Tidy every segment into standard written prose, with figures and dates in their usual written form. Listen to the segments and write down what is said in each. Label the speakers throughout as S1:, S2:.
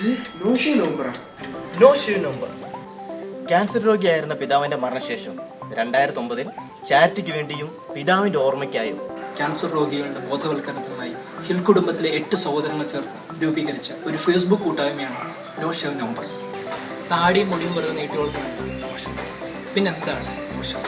S1: No shave November. Cancer രോഗിയായിരുന്ന പിതാവിന്റെ മരണശേഷം 2009 ചാരിറ്റിക്ക് വേണ്ടിയും പിതാവിന്റെ ഓർമ്മയ്ക്കായും
S2: ക്യാൻസർ രോഗികളുടെ ബോധവൽക്കരണത്തിനായി ഹിൽ കുടുംബത്തിലെ 8 സഹോദരങ്ങൾ ചേർന്ന് രൂപീകരിച്ച ഒരു ഫേസ്ബുക്ക് കൂട്ടായ്മയാണ് നോ ഷേവ് നവംബർ. താടിയും മുടിയും വെറുതെ നീട്ടി വളർത്തുന്നുണ്ട് മോശം. പിന്നെന്താണ് മോശം?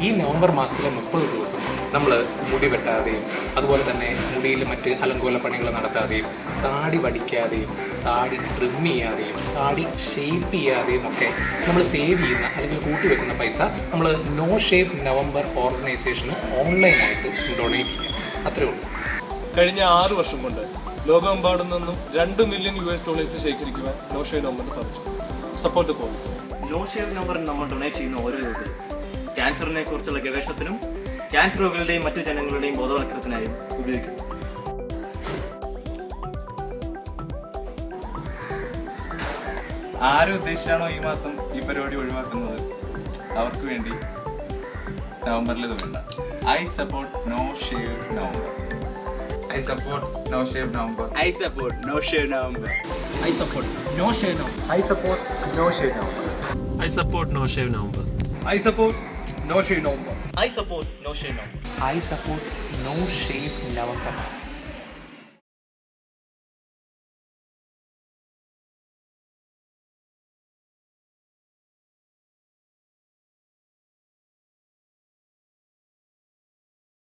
S3: ഈ നവംബർ മാസത്തിലെ 30 ദിവസം നമ്മൾ മുടി വെട്ടാതെയും അതുപോലെ തന്നെ മുടിയിൽ മറ്റ് അലങ്കോല പണികൾ നടത്താതെയും താടി വടിക്കാതെയും താടി ട്രിം ചെയ്യാതെയും താടി ഷേപ്പ് ചെയ്യാതെയും ഒക്കെ നമ്മൾ സേവ് ചെയ്യുന്ന അല്ലെങ്കിൽ കൂട്ടിവെക്കുന്ന പൈസ നമ്മൾ നോ ഷേവ് നവംബർ ഓർഗനൈസേഷന് ഓൺലൈനായിട്ട് ഡൊണേറ്റ് ചെയ്യാം. അത്രേ ഉള്ളൂ.
S4: കഴിഞ്ഞ 6 വർഷം കൊണ്ട് ലോകമെമ്പാടും നിന്നും $2 മില്യൺ ശേഖരിക്കുവാൻ നോ ഷേവ് നവംബറിന് സാധിച്ചു. Support the cause.
S1: No shave November നമ്മൾ ഡൊണേറ്റ് ചെയ്യുന്ന ഓരോ രൂപയും ക്യാൻസറിനെ കുറിച്ചുള്ള ഗവേഷണത്തിനും ക്യാൻസർ രോഗികളുടെയും മറ്റു ജനങ്ങളുടെയും ബോധവൽക്കരണത്തിനായും ഉപയോഗിക്കുന്നു.
S5: ആരുദ്ദേശിച്ചാണോ ഈ മാസം ഈ പരിപാടി ഒഴിവാക്കുന്നത് അവർക്ക് വേണ്ടി നവംബറിൽ വേണ്ട. I support no shave November.
S6: I support No Shave November.
S5: I support no shave November.
S2: I support no shave November.
S6: I support No Shave November.
S4: I support no shave November.
S5: I support no shave November.
S1: I support no shave November.
S3: I support no shave November.